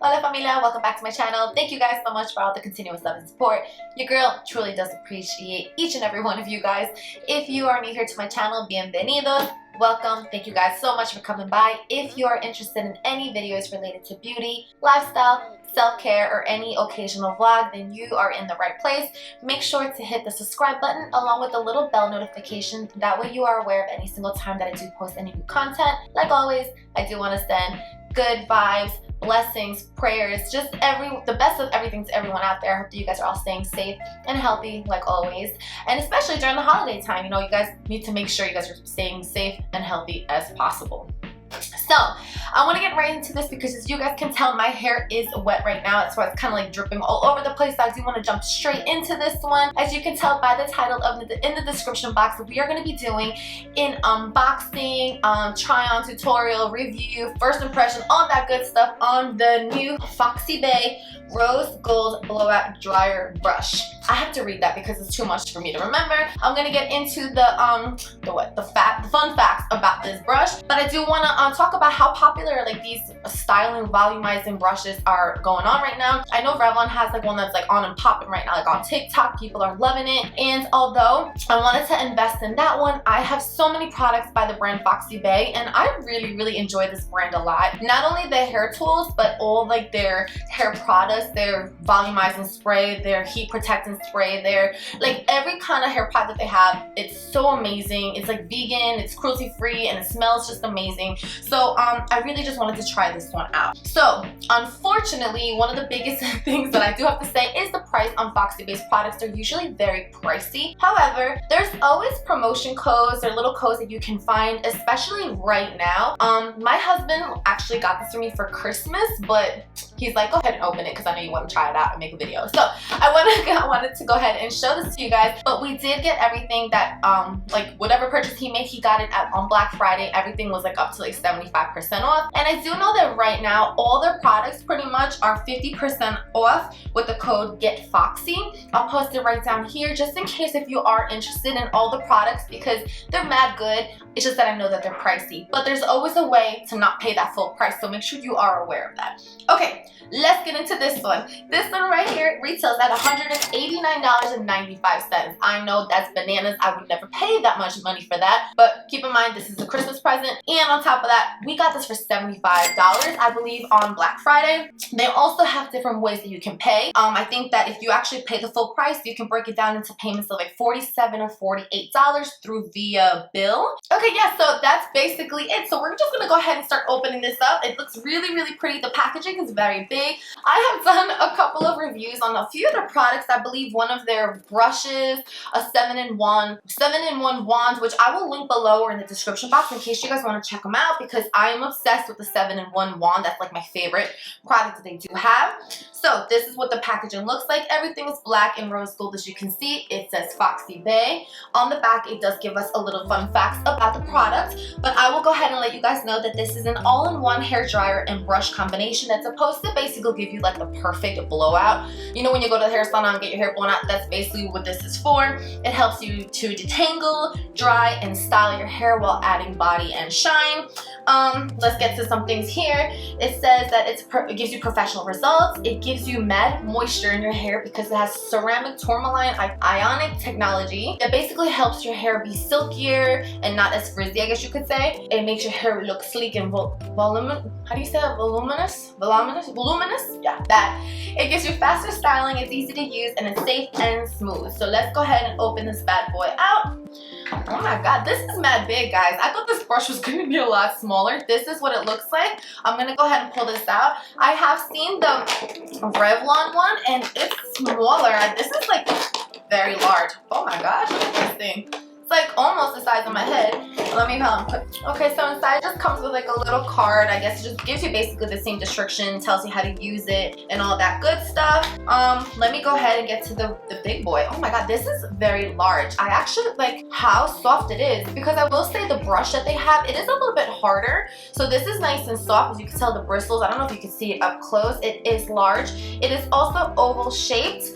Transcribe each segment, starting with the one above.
Hola familia, welcome back to my channel. Thank you guys so much for all the continuous love and support. Your girl truly does appreciate each and every one of you guys. If you are new here to my channel, bienvenidos. Welcome. Thank you guys so much for coming by. If you are interested in any videos related to beauty, lifestyle, self-care, or any occasional vlog, then you are in the right place. Make sure to hit the subscribe button along with the little bell notification. That way you are aware of any single time that I do post any new content. Like always, I do want to send good vibes, blessings, prayers, just the best of everything to everyone out there. I hope that you guys are all staying safe and healthy like always, and especially during the holiday time. You know, you guys need to make sure you guys are staying safe and healthy as possible. So I want to get right into this because, as you guys can tell, my hair is wet right now, so it's kind of like dripping all over the place. So I do want to jump straight into this one. As you can tell by the title in the description box, we are going to be doing an unboxing, try-on tutorial, review, first impression, all that good stuff on the new FoxyBae Rose Gold Blowout Dryer Brush. I have to read that because it's too much for me to remember. I'm gonna get into the fun facts about this brush, but I do want to talk about how popular like these styling volumizing brushes are going on right now. I know Revlon has like one that's like on and popping right now, like on TikTok. People are loving it, and although I wanted to invest in that one, I have so many products by the brand FoxyBae, and I really enjoy this brand a lot. Not only the hair tools, but all like their hair products, their volumizing spray, their heat protectant spray, their like every kind of hair product that they have. It's so amazing. It's like vegan, it's cruelty free, and it smells just amazing. So I really just wanted to try this one out. So unfortunately, one of the biggest things that I do have to say is the price on FoxyBae's products. They're usually very pricey. However, there's always promotion codes or little codes that you can find, especially right now. My husband actually got this for me for Christmas, but he's like, go ahead and open it because I know you want to try it out and make a video. So I wanted to go ahead and show this to you guys. But we did get everything that like whatever purchase he made, he got it on Black Friday. Everything was like up to like 75% off. And I do know that right now all their products pretty much are 50% off with the code GetFoxy. I'll post it right down here just in case if you are interested in all the products, because they're mad good. It's just that I know that they're pricey, but there's always a way to not pay that full price, so make sure you are aware of that. Okay, let's get into this one. This one right here retails at $189.95. I know that's bananas. I would never pay that much money for that, but keep in mind this is a Christmas present, and on top of that, we got this for $75, I believe, on Black Friday. They also have different ways that you can pay. I think that if you actually pay the full price, you can break it down into payments of like $47 or $48 through via bill. Okay, yeah, so that's basically it. So we're just gonna go ahead and start opening this up. It looks really pretty. The packaging is very big. I have done a couple of reviews on a few of their products. I believe one of their brushes, a 7-in-1 wand, which I will link below or in the description box in case you guys want to check them out, because I am obsessed with the 7-in-1 wand. That's like my favorite product that they do have. So this is what the packaging looks like. Everything is black and rose gold, as you can see. It says FoxyBae. On the back, it does give us a little fun facts about the product, but I will go ahead and let you guys know that this is an all-in-one hair dryer and brush combination that's supposed to basically give you like the perfect blowout. You know, when you go to the hair salon and get your hair blown out, that's basically what this is for. It helps you to detangle, dry, and style your hair while adding body and shine. Let's get to some things here. It says that it gives you professional results. It gives you mad moisture in your hair because it has ceramic tourmaline ionic technology that basically helps your hair be silkier and not as frizzy, I guess you could say. It makes your hair look sleek and voluminous. How do you say that? Voluminous? Yeah, that. It gives you faster styling, it's easy to use, and it's safe and smooth. So let's go ahead and open this bad boy out. Oh my god, this is mad big, guys. I thought this brush was going to be a lot smaller. This is what it looks like. I'm going to go ahead and pull this out. I have seen the Revlon one, and it's smaller. This is like very large. Oh my gosh, look at this thing. It's like almost the size of my head. Let me okay, so inside it just comes with like a little card. I guess it just gives you basically the same description, tells you how to use it and all that good stuff. Let me go ahead and get to the big boy. Oh my god, this is very large. I actually like how soft it is, because I will say the brush that they have, it is a little bit harder. So this is nice and soft. As you can tell, the bristles, I don't know if you can see it up close. It is large. It is also oval shaped.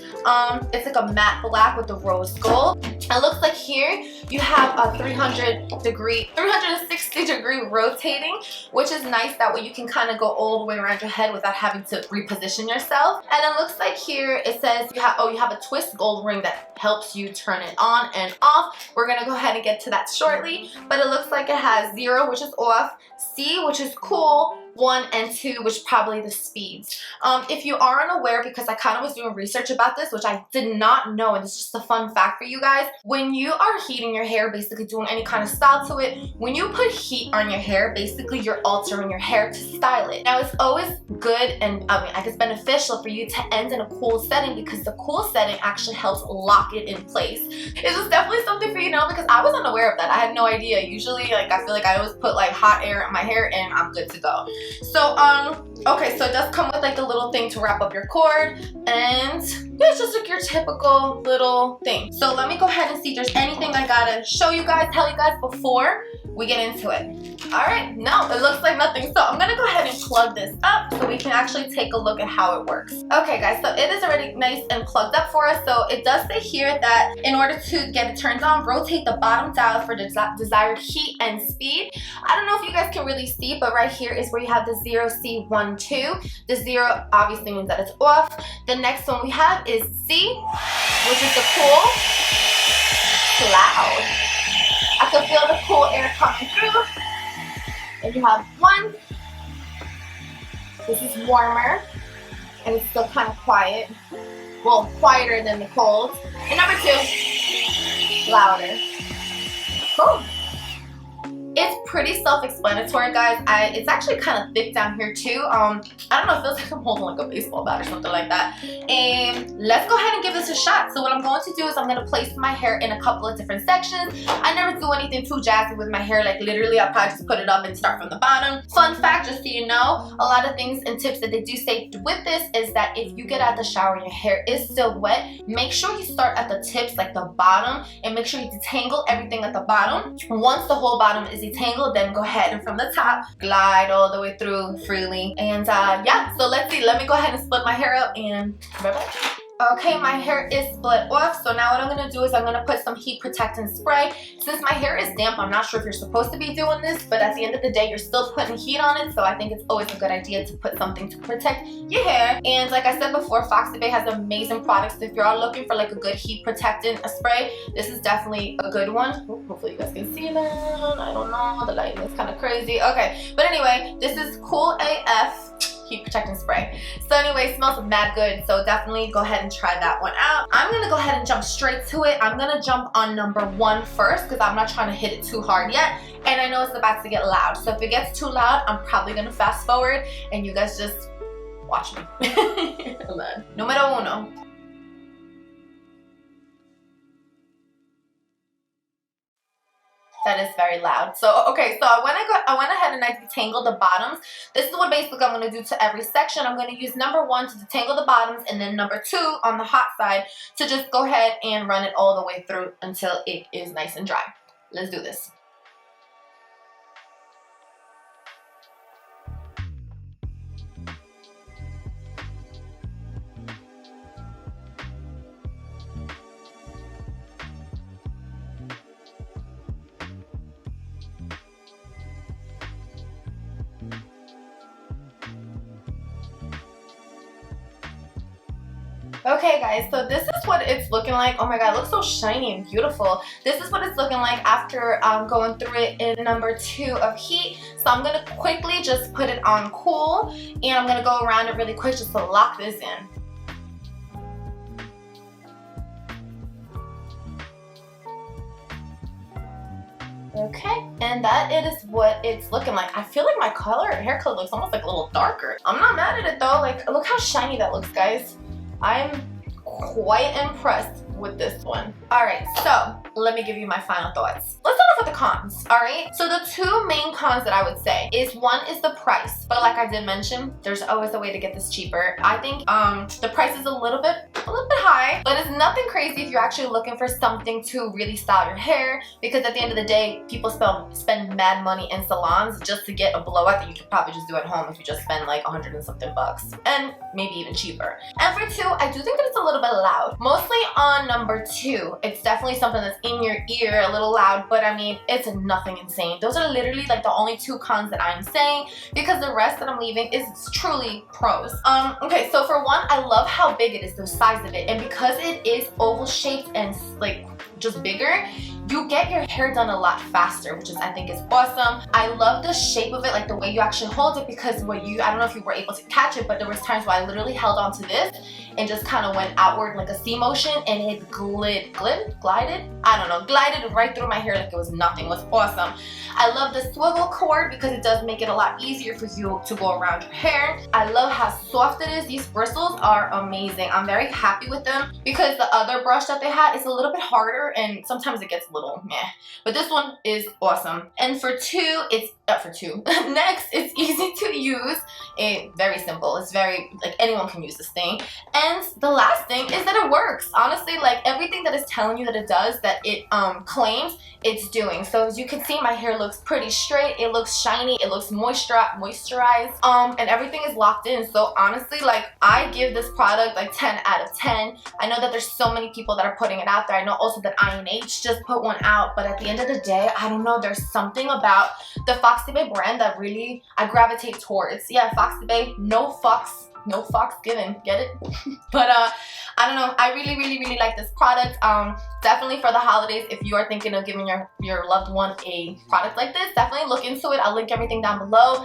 It's like a matte black with the rose gold. It looks like here you have a 360 degree rotating, which is nice. That way you can kind of go all the way around your head without having to reposition yourself. And it looks like here it says you have a twist gold ring that helps you turn it on and off. We're gonna go ahead and get to that shortly, but it looks like it has 0, which is off, C, which is cool, 1 and 2, which probably the speeds. If you are unaware, because I kind of was doing research about this, which I did not know, and it's just a fun fact for you guys, when you are heating your hair, basically doing any kind of style to it, when you put heat on your hair, basically you're altering your hair to style it. Now, it's always good and I guess beneficial for you to end in a cool setting, because the cool setting actually helps lock it in place. It's just definitely something for you to know, because I was unaware of that. I had no idea. Usually, like, I feel like I always put like hot air in my hair and I'm good to go. So okay, so it does come with like the little thing to wrap up your cord, and yeah, it's just like your typical little thing. So let me go ahead and see if there's anything I gotta show you guys, tell you guys before we get into it. All right, no, it looks like nothing. So I'm gonna go ahead and plug this up so we can actually take a look at how it works. Okay guys, so it is already nice and plugged up for us. So it does say here that in order to get it turned on, rotate the bottom dial for the desired heat and speed. I don't know if you guys can really see, but right here is where you have the 0C12. The 0 obviously means that it's off. The next one we have is C, which is the cool, loud. I can feel the cool air coming through. And you have 1. This is warmer, and it's still kind of quiet. Well, quieter than the cold. And number 2, louder. Cool. It's pretty self-explanatory, guys. It's actually kind of thick down here too. I don't know, it feels like I'm holding like a baseball bat or something like that. And let's go ahead and give this a shot. So what I'm going to do is I'm going to place my hair in a couple of different sections. I never do anything too jazzy with my hair. Like literally, I'll probably just put it up and start from the bottom. Fun fact, just so you know, a lot of things and tips that they do say with this is that if you get out the shower and your hair is still wet, make sure you start at the tips, like the bottom, and make sure you detangle everything at the bottom. Once the whole bottom is detangled, then go ahead and from the top glide all the way through freely. And yeah, so let's see, let me go ahead and split my hair up and bye bye. Okay, my hair is split off, so now what I'm gonna do is I'm gonna put some heat protectant spray. Since my hair is damp, I'm not sure if you're supposed to be doing this, but at the end of the day, you're still putting heat on it, so I think it's always a good idea to put something to protect your hair. And like I said before, FoxyBae has amazing products. If you're all looking for like a good heat protectant spray, this is definitely a good one. Ooh, hopefully you guys can see that. I don't know, the lighting is kind of crazy. Okay, but anyway, this is Cool AF heat protectant spray. So anyway, it smells mad good, so definitely go ahead and try that one out. I'm gonna go ahead and jump straight to it. I'm gonna jump on number 1 first, because I'm not trying to hit it too hard yet, and I know it's about to get loud. So if it gets too loud, I'm probably gonna fast forward and you guys just watch me. Numero 1. That is very loud. So okay, so I went ahead and I detangled the bottoms. This is what basically I'm going to do to every section. I'm going to use number 1 to detangle the bottoms, and then number 2 on the hot side to just go ahead and run it all the way through until it is nice and dry. Let's do this. Okay guys, so this is what it's looking like. Oh my god, it looks so shiny and beautiful. This is what it's looking like after going through it in number 2 of heat. So I'm gonna quickly just put it on cool, and I'm gonna go around it really quick just to lock this in. Okay, and that is what it's looking like. I feel like my hair color looks almost like a little darker. I'm not mad at it though. Like, look how shiny that looks, guys. I'm quite impressed with this one. All right, so let me give you my final thoughts. Let's start off with the cons, all right? So the 2 main cons that I would say is, 1 is the price. But like I did mention, there's always a way to get this cheaper. I think the price is a little bit a little bit high, but it's nothing crazy if you're actually looking for something to really style your hair, because at the end of the day, people spend mad money in salons just to get a blowout that you could probably just do at home if you just spend like 100 and something bucks, and maybe even cheaper. And for 2, I do think that it's a little bit loud. Mostly on number 2, it's definitely something that's in your ear, a little loud, but I mean, it's nothing insane. Those are literally like the only 2 cons that I'm saying, because the rest that I'm leaving is truly pros. Okay, so for 1, I love how big it is, the size of it, and because it is oval shaped and like just bigger, you get your hair done a lot faster, which is, I think, is awesome. I love the shape of it, like the way you actually hold it, because I don't know if you were able to catch it, but there was times where I literally held onto this and just kind of went outward like a C motion, and it glided right through my hair like it was nothing. It was awesome. I love the swivel cord because it does make it a lot easier for you to go around your hair. I love how soft it is. These bristles are amazing. I'm very happy with them because the other brush that they had is a little bit harder and sometimes it gets a little meh. But this one is awesome. And for 2, it's next, it's easy to use. It's very simple. It's very, like, anyone can use this thing. And the last thing is that it works. Honestly, like, everything that is telling you that it does, that it claims, it's doing. So as you can see, my hair looks pretty straight. It looks shiny. It looks moisturized. And everything is locked in. So honestly, like, I give this product like 10 out of 10. I know that there's so many people that are putting it out there. I know also that INH just put one out. But at the end of the day, I don't know. There's something about the FoxyBae brand that really I gravitate towards. Yeah, FoxyBae, no fox given, get it? But I don't know, I really like this product. Definitely for the holidays, if you are thinking of giving your loved one a product like this, definitely look into it. I'll link everything down below.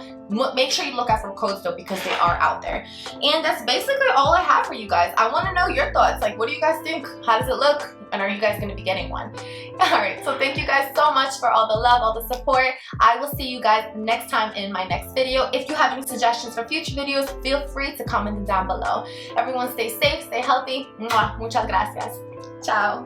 Make sure you look out for codes though, because they are out there. And that's basically all I have for you guys. I want to know your thoughts. Like, what do you guys think? How does it look? And are you guys going to be getting one? Alright, so thank you guys so much for all the love, all the support. I will see you guys next time in my next video. If you have any suggestions for future videos, feel free to comment them down below. Everyone stay safe, stay healthy. Muchas gracias. Ciao.